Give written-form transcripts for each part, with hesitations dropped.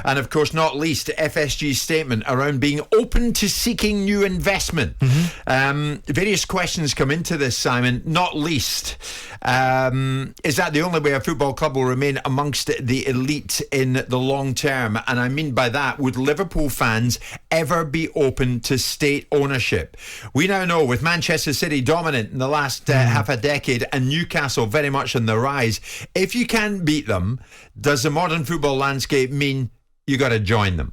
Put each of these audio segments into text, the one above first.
And of course, not least, FSG's statement around being open to seeking new investment. Various questions come into this, Simon, not least. Is that the only way a football club will remain amongst the elite in the long term? And I mean by that, would Liverpool fans ever be open to state ownership? We now know, with Manchester City dominant in the last half a decade and Newcastle very much on the rise, if you can't beat them, does the modern football landscape mean you got to join them?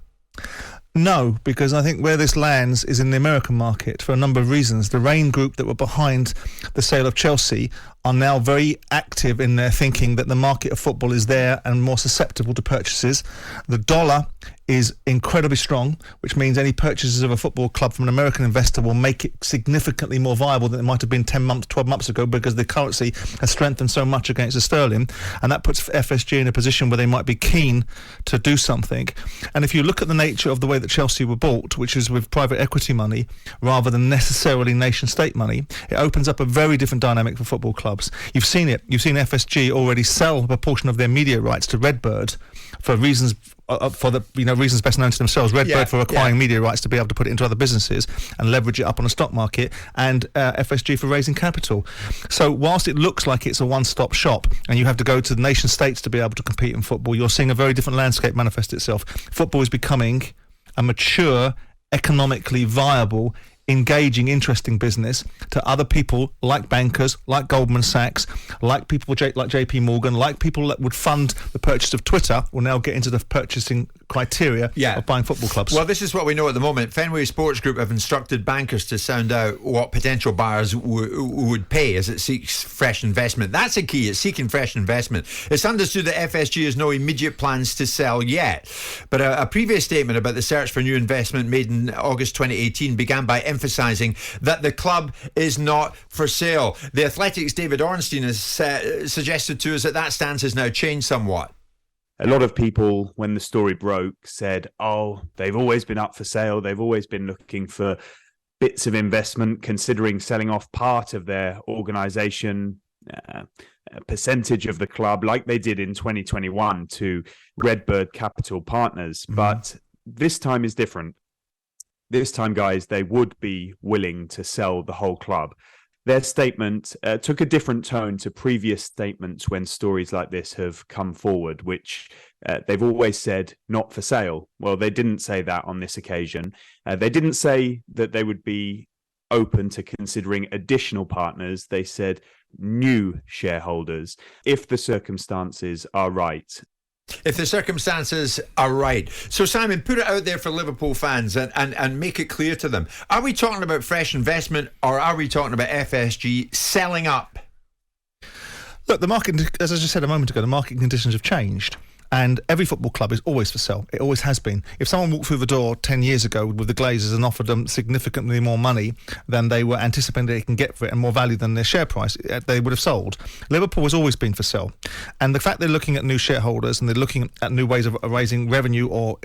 No, because I think where this lands is in the American market for a number of reasons. The Reign group that were behind the sale of Chelsea are now very active in their thinking that the market of football is there and more susceptible to purchases. The dollar is incredibly strong, which means any purchases of a football club from an American investor will make it significantly more viable than it might have been 10 months, 12 months ago, because the currency has strengthened so much against the sterling, and that puts FSG in a position where they might be keen to do something. And if you look at the nature of the way that Chelsea were bought, which is with private equity money rather than necessarily nation-state money, it opens up a very different dynamic for football clubs. You've seen it. You've seen FSG already sell a portion of their media rights to Redbird for reasons reasons best known to themselves. Redbird for acquiring media rights to be able to put it into other businesses and leverage it up on the stock market, and FSG for raising capital. So whilst it looks like it's a one-stop shop and you have to go to the nation states to be able to compete in football, you're seeing a very different landscape manifest itself. Football is becoming a mature, economically viable, engaging, interesting business to other people like bankers, like Goldman Sachs, like people like JP Morgan, like people that would fund the purchase of Twitter will now get into the purchasing criteria of buying football clubs. Well, this is what we know at the moment. Fenway Sports Group have instructed bankers to sound out what potential buyers would pay as it seeks fresh investment. That's a key. It's seeking fresh investment. It's understood that FSG has no immediate plans to sell yet, but a previous statement about the search for new investment made in August 2018 began by emphasising that the club is not for sale. The Athletic's David Ornstein has suggested to us that stance has now changed somewhat. A lot of people, when the story broke, said, they've always been up for sale. They've always been looking for bits of investment, considering selling off part of their organisation, a percentage of the club, like they did in 2021 to Redbird Capital Partners. But this time is different. This time, guys, they would be willing to sell the whole club. Their statement took a different tone to previous statements when stories like this have come forward, which they've always said not for sale. Well, they didn't say that on this occasion. They didn't say that they would be open to considering additional partners. They said new shareholders, if the circumstances are right. If the circumstances are right. So, Simon, put it out there for Liverpool fans and make it clear to them. Are we talking about fresh investment, or are we talking about FSG selling up? Look, the market, as I just said a moment ago, the market conditions have changed. And every football club is always for sale. It always has been. If someone walked through the door 10 years ago with the Glazers and offered them significantly more money than they were anticipating they can get for it and more value than their share price, they would have sold. Liverpool has always been for sale. And the fact they're looking at new shareholders and they're looking at new ways of raising revenue or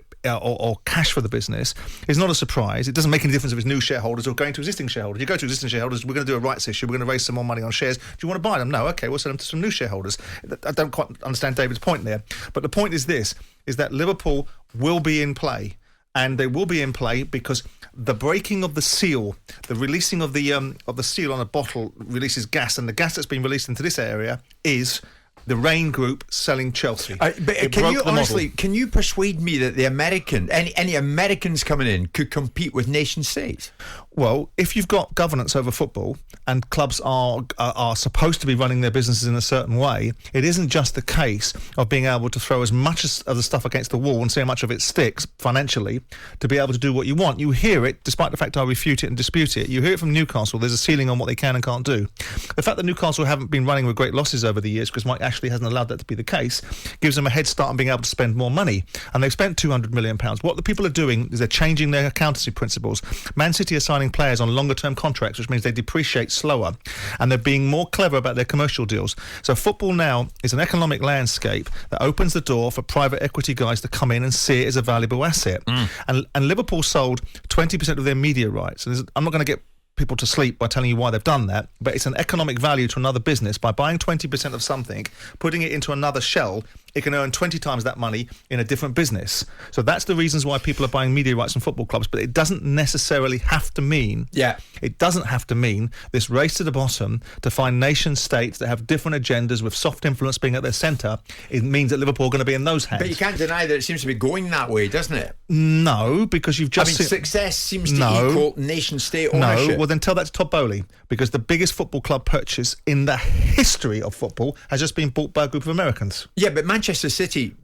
cash for the business is not a surprise. It doesn't make any difference if it's new shareholders or going to existing shareholders. You go to existing shareholders, we're going to do a rights issue, we're going to raise some more money on shares. Do you want to buy them? No, okay, we'll sell them to some new shareholders. I don't quite understand David's point there. But the point is this, is that Liverpool will be in play. And they will be in play because the breaking of the seal, the releasing of the seal on a bottle releases gas, and the gas that's been released into this area is the Reign Group selling Chelsea. But can you persuade me that any Americans coming in could compete with nation states? Well, if you've got governance over football and clubs are supposed to be running their businesses in a certain way, it isn't just the case of being able to throw as much of the stuff against the wall and see how much of it sticks financially to be able to do what you want. You hear it, despite the fact I refute it and dispute it. You hear it from Newcastle. There's a ceiling on what they can and can't do. The fact that Newcastle haven't been running with great losses over the years, because Mike Ashley hasn't allowed that to be the case, gives them a head start on being able to spend more money. And they've spent £200 million. What the people are doing is they're changing their accountancy principles. Man City are signing players on longer term contracts, which means they depreciate slower, and they're being more clever about their commercial deals. So football now is an economic landscape that opens the door for private equity guys to come in and see it as a valuable asset. And Liverpool sold 20% of their media rights. And I'm not going to get people to sleep by telling you why they've done that, but it's an economic value to another business. By buying 20% of something, putting it into another shell, it can earn 20 times that money in a different business. So that's the reasons why people are buying media rights from football clubs, but it doesn't necessarily have to mean this race to the bottom to find nation states that have different agendas with soft influence being at their centre. It means that Liverpool are going to be in those hands. But you can't deny that it seems to be going that way, doesn't it? No, because you've just success seems to equal nation-state ownership. No, well then tell that to Todd Bowley, because the biggest football club purchase in the history of football has just been bought by a group of Americans. Yeah, but Manchester City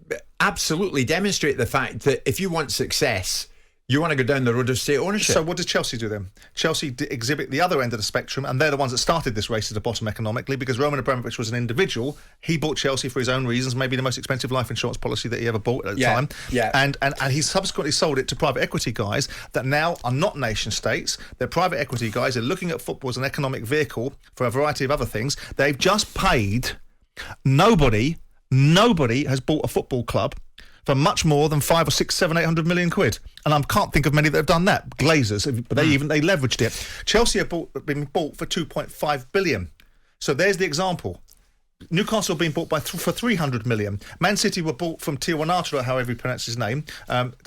absolutely demonstrate the fact that if you want success, you want to go down the road of state ownership. So what does Chelsea do then? Chelsea exhibit the other end of the spectrum, and they're the ones that started this race to the bottom economically, because Roman Abramovich was an individual. He bought Chelsea for his own reasons, maybe the most expensive life insurance policy that he ever bought at the time. Yeah. And he subsequently sold it to private equity guys that now are not nation states. They're private equity guys. They're looking at football as an economic vehicle for a variety of other things. They've just paid. Nobody has bought a football club for much more than 5 or 6, 7, 800 million quid. And I can't think of many that have done that. Glazers, but they leveraged it. Chelsea have been bought for 2.5 billion. So there's the example. Newcastle have been bought for 300 million. Man City were bought from Tijuana, however you pronounce his name,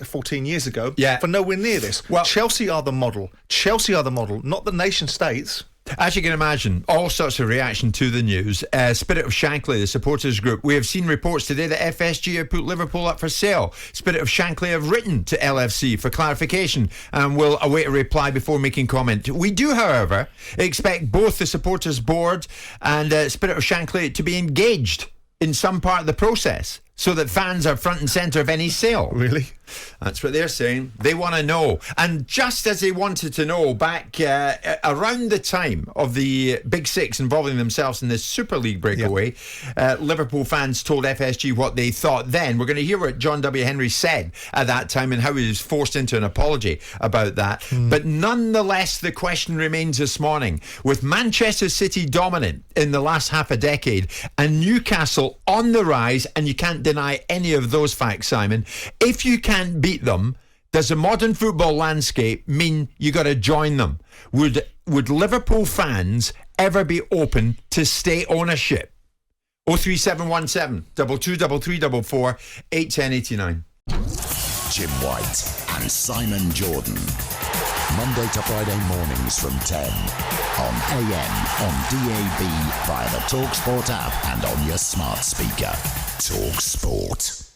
14 years ago, for nowhere near this. Well, Chelsea are the model. Not the nation states. As you can imagine, all sorts of reaction to the news. Spirit of Shankly, the supporters group. We have seen reports today that FSG have put Liverpool up for sale. Spirit of Shankly have written to LFC for clarification and will await a reply before making comment. We do, however, expect both the supporters board and Spirit of Shankly to be engaged in some part of the process, so that fans are front and centre of any sale. Really? That's what they're saying. They want to know. And just as they wanted to know back around the time of the Big Six involving themselves in this Super League breakaway, Liverpool fans told FSG what they thought then. We're going to hear what John W. Henry said at that time and how he was forced into an apology about that. But nonetheless, the question remains this morning. With Manchester City dominant in the last half a decade and Newcastle on the rise, and you can't deny any of those facts, Simon, if you can't beat them, does the modern football landscape mean you got to join them? Would Liverpool fans ever be open to state ownership? 03717 223344 81089. Jim White and Simon Jordan. Monday to Friday mornings from 10 on AM, on DAB, via the talkSPORT app and on your smart speaker. talkSPORT.